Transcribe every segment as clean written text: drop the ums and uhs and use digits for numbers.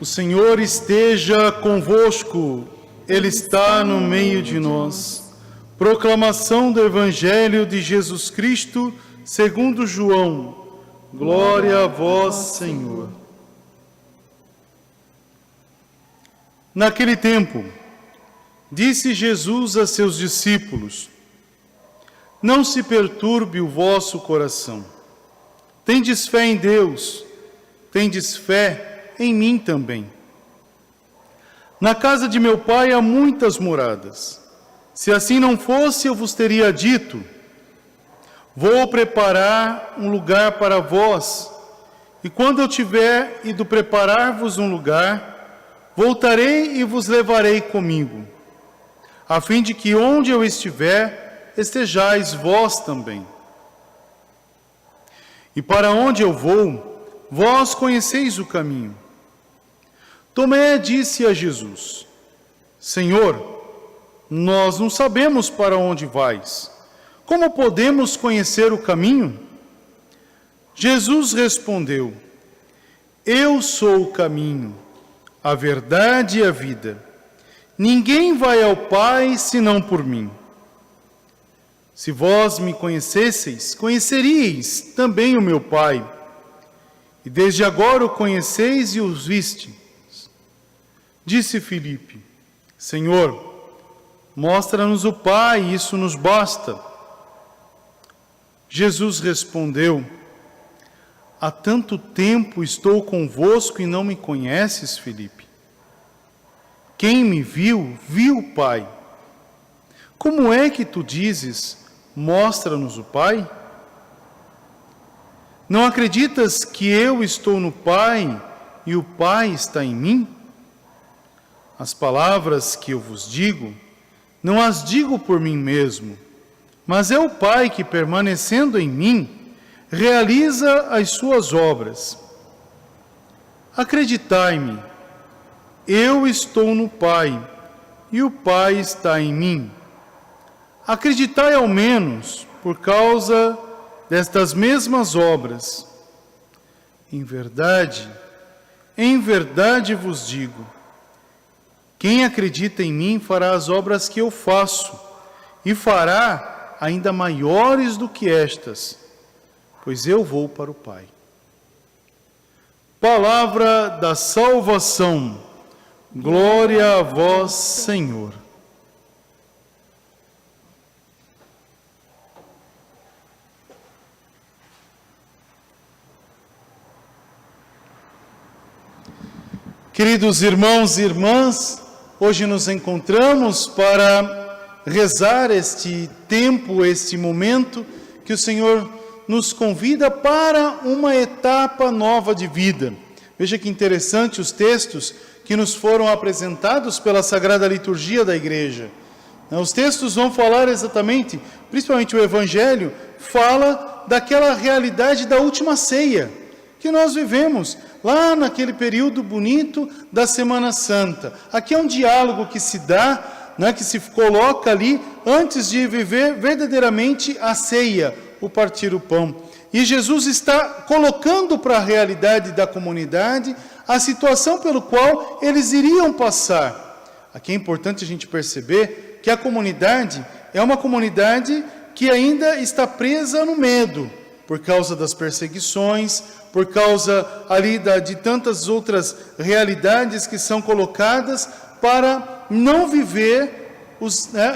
O Senhor esteja convosco, Ele está no meio de nós. Proclamação do Evangelho de Jesus Cristo, segundo João. Glória a vós, Senhor. Naquele tempo, disse Jesus a seus discípulos: Não se perturbe o vosso coração. Tendes fé em Deus, tendes fé em mim também. Na casa de meu Pai há muitas moradas. Se assim não fosse, eu vos teria dito: Vou preparar um lugar para vós, e quando eu tiver ido preparar-vos um lugar, voltarei e vos levarei comigo, a fim de que onde eu estiver, estejais vós também. E para onde eu vou, vós conheceis o caminho. Tomé disse a Jesus: Senhor, nós não sabemos para onde vais. Como podemos conhecer o caminho? Jesus respondeu: Eu sou o caminho, a verdade e a vida. Ninguém vai ao Pai senão por mim. Se vós me conhecesseis, conheceríeis também o meu Pai. E desde agora o conheceis e o vistes. Disse Filipe: Senhor, mostra-nos o Pai, isso nos basta. Jesus respondeu: Há tanto tempo estou convosco e não me conheces, Filipe? Quem me viu, viu o Pai. Como é que tu dizes: mostra-nos o Pai? Não acreditas que eu estou no Pai e o Pai está em mim? As palavras que eu vos digo, não as digo por mim mesmo, mas é o Pai que, permanecendo em mim, realiza as suas obras. Acreditai-me, eu estou no Pai e o Pai está em mim. Acreditai ao menos por causa destas mesmas obras. Em verdade vos digo, quem acredita em mim fará as obras que eu faço, e fará ainda maiores do que estas, pois eu vou para o Pai. Palavra da salvação. Glória a vós, Senhor. Queridos irmãos e irmãs, hoje nos encontramos para rezar este tempo, este momento que o Senhor nos convida para uma etapa nova de vida. Veja que interessante os textos que nos foram apresentados pela Sagrada Liturgia da Igreja. Os textos vão falar exatamente, principalmente o Evangelho, fala daquela realidade da última ceia que nós vivemos lá naquele período bonito da Semana Santa. Aqui é um diálogo que se dá, que se coloca ali antes de viver verdadeiramente a ceia, o partir o pão. E Jesus está colocando para a realidade da comunidade a situação pelo qual eles iriam passar. Aqui é importante a gente perceber que a comunidade é uma comunidade que ainda está presa no medo, por causa das perseguições, por causa ali de tantas outras realidades que são colocadas para não viver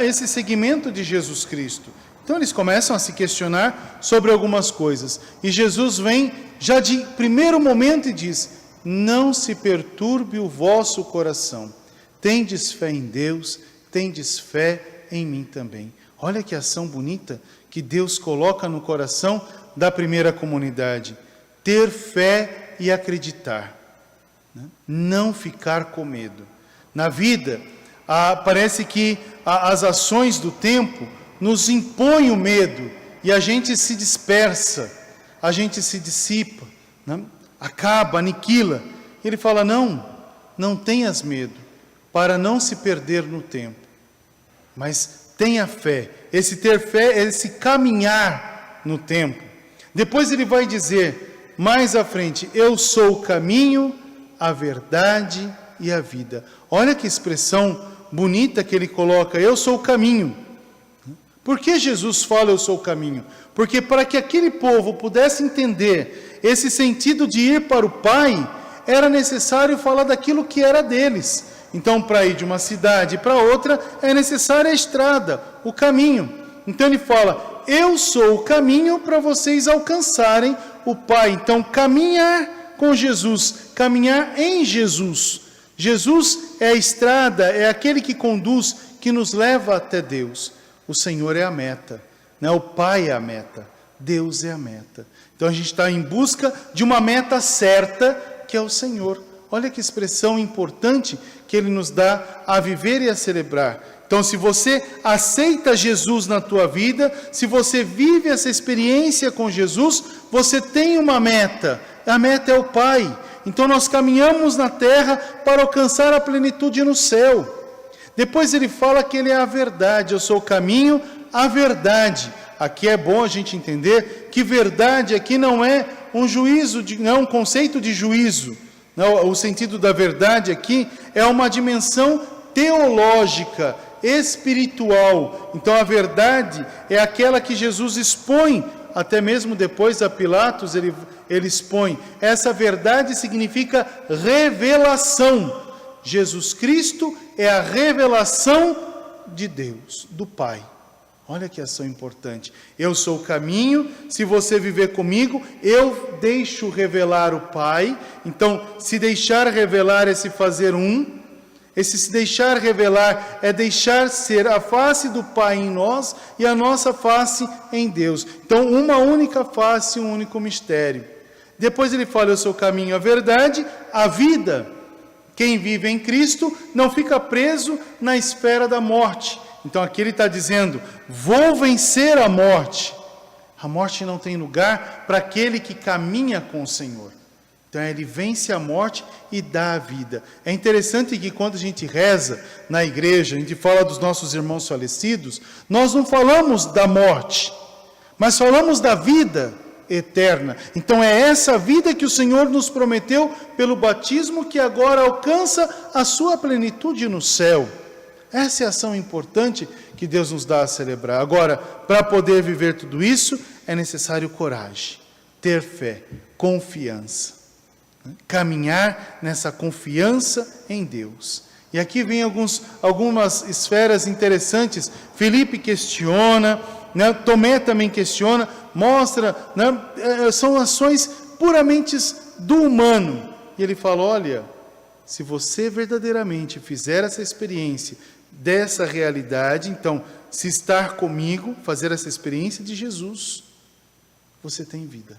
esse segmento de Jesus Cristo. Então eles começam a se questionar sobre algumas coisas. E Jesus vem já de primeiro momento e diz: não se perturbe o vosso coração. Tendes fé em Deus, tendes fé em mim também. Olha que ação bonita que Deus coloca no coração da primeira comunidade. Ter fé e acreditar. Não ficar com medo. Na vida, parece que as ações do tempo nos impõem o medo e a gente se dispersa, a gente se dissipa, acaba, aniquila. Ele fala: não tenhas medo, para não se perder no tempo. Mas tenha fé. Esse ter fé é esse caminhar no tempo. Depois ele vai dizer, mais à frente: eu sou o caminho, a verdade e a vida. Olha que expressão bonita que ele coloca, eu sou o caminho. Por que Jesus fala eu sou o caminho? Porque para que aquele povo pudesse entender esse sentido de ir para o Pai, era necessário falar daquilo que era deles. Então, para ir de uma cidade para outra, é necessária a estrada, o caminho. Então ele fala, eu sou o caminho para vocês alcançarem o Pai. Então, caminhar com Jesus, caminhar em Jesus. Jesus é a estrada, é aquele que conduz, que nos leva até Deus. O Senhor é a meta, né? O Pai é a meta, Deus é a meta. Então a gente está em busca de uma meta certa, que é o Senhor. Olha que expressão importante que Ele nos dá a viver e a celebrar. Então, se você aceita Jesus na tua vida, se você vive essa experiência com Jesus, você tem uma meta. A meta é o Pai. Então, nós caminhamos na terra para alcançar a plenitude no céu. Depois ele fala que Ele é a verdade. Eu sou o caminho, a verdade. Aqui é bom a gente entender que verdade aqui não é um juízo, não é um conceito de juízo. Não, o sentido da verdade aqui é uma dimensão teológica, espiritual. Então a verdade é aquela que Jesus expõe, até mesmo depois a Pilatos ele expõe. Essa verdade significa revelação. Jesus Cristo é a revelação de Deus, do Pai. Olha que ação importante. Eu sou o caminho, se você viver comigo, eu deixo revelar o Pai. Então, se deixar revelar é se fazer um. Esse se deixar revelar é deixar ser a face do Pai em nós e a nossa face em Deus. Então, uma única face, um único mistério. Depois ele fala, eu sou o caminho, a verdade, a vida. Quem vive em Cristo não fica preso na esfera da morte. Então aqui ele está dizendo, vou vencer a morte. A morte não tem lugar para aquele que caminha com o Senhor. Então ele vence a morte e dá a vida. É interessante que quando a gente reza na igreja, a gente fala dos nossos irmãos falecidos, nós não falamos da morte, mas falamos da vida eterna. Então é essa vida que o Senhor nos prometeu pelo batismo que agora alcança a sua plenitude no céu. Essa é a ação importante que Deus nos dá a celebrar. Agora, para poder viver tudo isso, é necessário coragem, ter fé, confiança. Caminhar nessa confiança em Deus. E aqui vem algumas esferas interessantes. Filipe questiona, né? Tomé também questiona, mostra, né? São ações puramente do humano. E ele fala, olha, se você verdadeiramente fizer essa experiência dessa realidade, então, se estar comigo, fazer essa experiência de Jesus, você tem vida.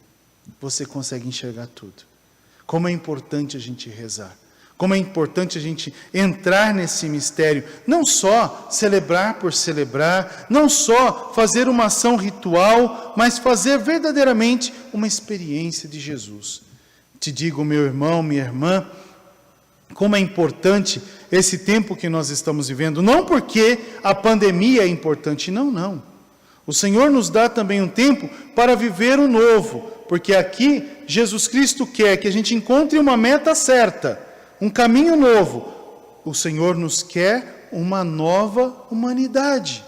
Você consegue enxergar tudo. Como é importante a gente rezar. Como é importante a gente entrar nesse mistério. Não só celebrar por celebrar, não só fazer uma ação ritual, mas fazer verdadeiramente uma experiência de Jesus. Te digo, meu irmão, minha irmã, como é importante esse tempo que nós estamos vivendo. Não porque a pandemia é importante, não. O Senhor nos dá também um tempo para viver o novo. Porque aqui, Jesus Cristo quer que a gente encontre uma meta certa, um caminho novo. O Senhor nos quer uma nova humanidade.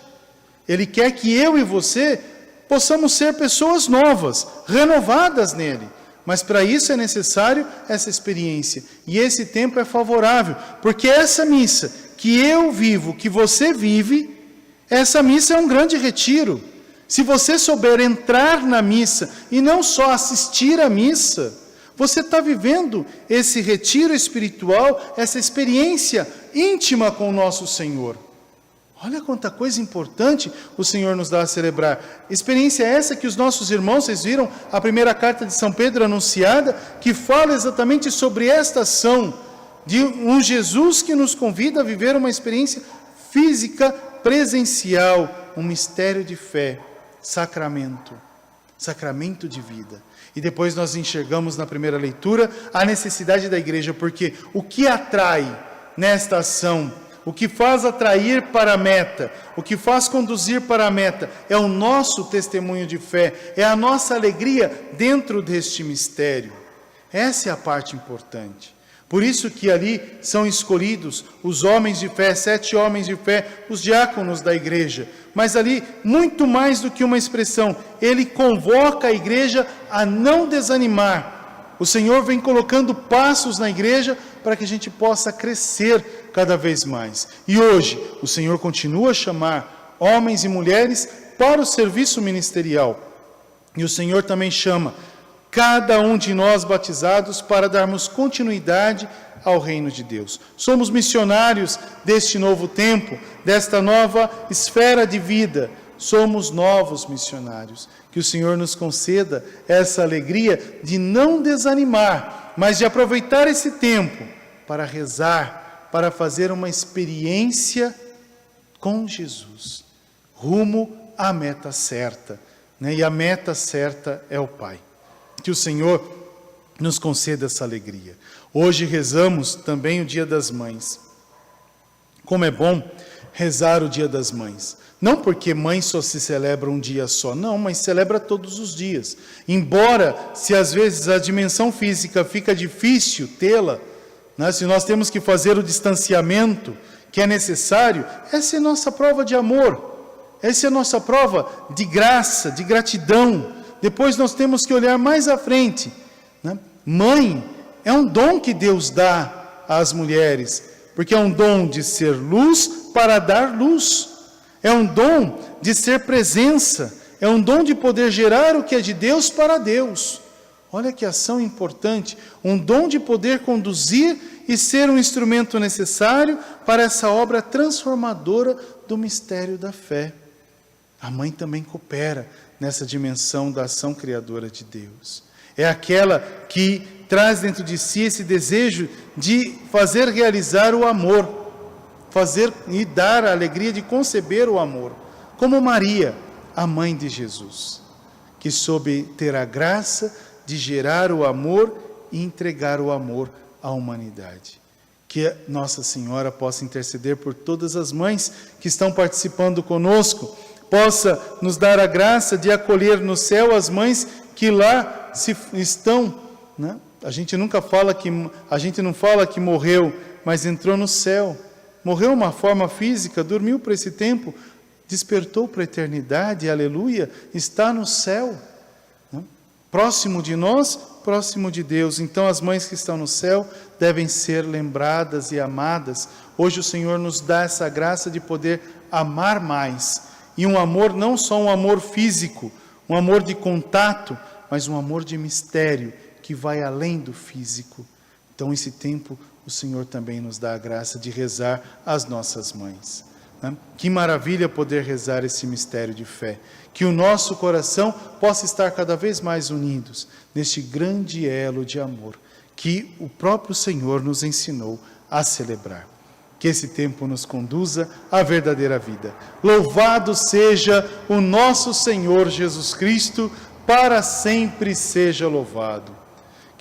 Ele quer que eu e você possamos ser pessoas novas, renovadas nele. Mas para isso é necessário essa experiência. E esse tempo é favorável, porque essa missa que eu vivo, que você vive, essa missa é um grande retiro. Se você souber entrar na missa e não só assistir à missa, você está vivendo esse retiro espiritual, essa experiência íntima com o nosso Senhor. Olha quanta coisa importante o Senhor nos dá a celebrar. Experiência essa que os nossos irmãos, vocês viram a primeira carta de São Pedro anunciada, que fala exatamente sobre esta ação de um Jesus que nos convida a viver uma experiência física, presencial, um mistério de fé. Sacramento de vida. E depois nós enxergamos na primeira leitura a necessidade da igreja, porque o que atrai nesta ação, o que faz atrair para a meta, o que faz conduzir para a meta, é o nosso testemunho de fé, é a nossa alegria dentro deste mistério. Essa é a parte importante. Por isso que ali são escolhidos os homens de fé, 7 homens de fé, os diáconos da igreja. Mas ali, muito mais do que uma expressão, ele convoca a igreja a não desanimar. O Senhor vem colocando passos na igreja para que a gente possa crescer cada vez mais. E hoje, o Senhor continua a chamar homens e mulheres para o serviço ministerial. E o Senhor também chama cada um de nós batizados para darmos continuidade ao reino de Deus. Somos missionários deste novo tempo, desta nova esfera de vida. Somos novos missionários. Que o Senhor nos conceda essa alegria de não desanimar, mas de aproveitar esse tempo para rezar, para fazer uma experiência com Jesus, rumo à meta certa, né? E a meta certa é o Pai. Que o Senhor nos conceda essa alegria. Hoje rezamos também o Dia das Mães. Como é bom rezar o Dia das Mães. Não porque mãe só se celebra um dia só, não, mas celebra todos os dias. Embora, se às vezes a dimensão física fica difícil tê-la, né, se nós temos que fazer o distanciamento que é necessário, essa é a nossa prova de amor, essa é a nossa prova de graça, de gratidão. Depois nós temos que olhar mais à frente, né? Mãe é um dom que Deus dá às mulheres, porque é um dom de ser luz para dar luz, é um dom de ser presença, é um dom de poder gerar o que é de Deus para Deus. Olha que ação importante, um dom de poder conduzir e ser um instrumento necessário para essa obra transformadora do mistério da fé. A mãe também coopera nessa dimensão da ação criadora de Deus. É aquela que traz dentro de si esse desejo de fazer realizar o amor, fazer e dar a alegria de conceber o amor, como Maria, a mãe de Jesus, que soube ter a graça de gerar o amor e entregar o amor à humanidade. Que Nossa Senhora possa interceder por todas as mães que estão participando conosco, possa nos dar a graça de acolher no céu as mães que lá estão, né? A gente não fala que morreu, mas entrou no céu. Morreu uma forma física, dormiu para esse tempo, despertou para a eternidade, aleluia, está no céu, né? Próximo de nós, próximo de Deus. Então as mães que estão no céu devem ser lembradas e amadas. Hoje o Senhor nos dá essa graça de poder amar mais. E um amor, não só um amor físico, um amor de contato, mas um amor de mistério, que vai além do físico. Então, esse tempo, o Senhor também nos dá a graça de rezar as nossas mães, né? Que maravilha poder rezar esse mistério de fé. Que o nosso coração possa estar cada vez mais unidos neste grande elo de amor que o próprio Senhor nos ensinou a celebrar. Que esse tempo nos conduza à verdadeira vida. Louvado seja o nosso Senhor Jesus Cristo, para sempre seja louvado.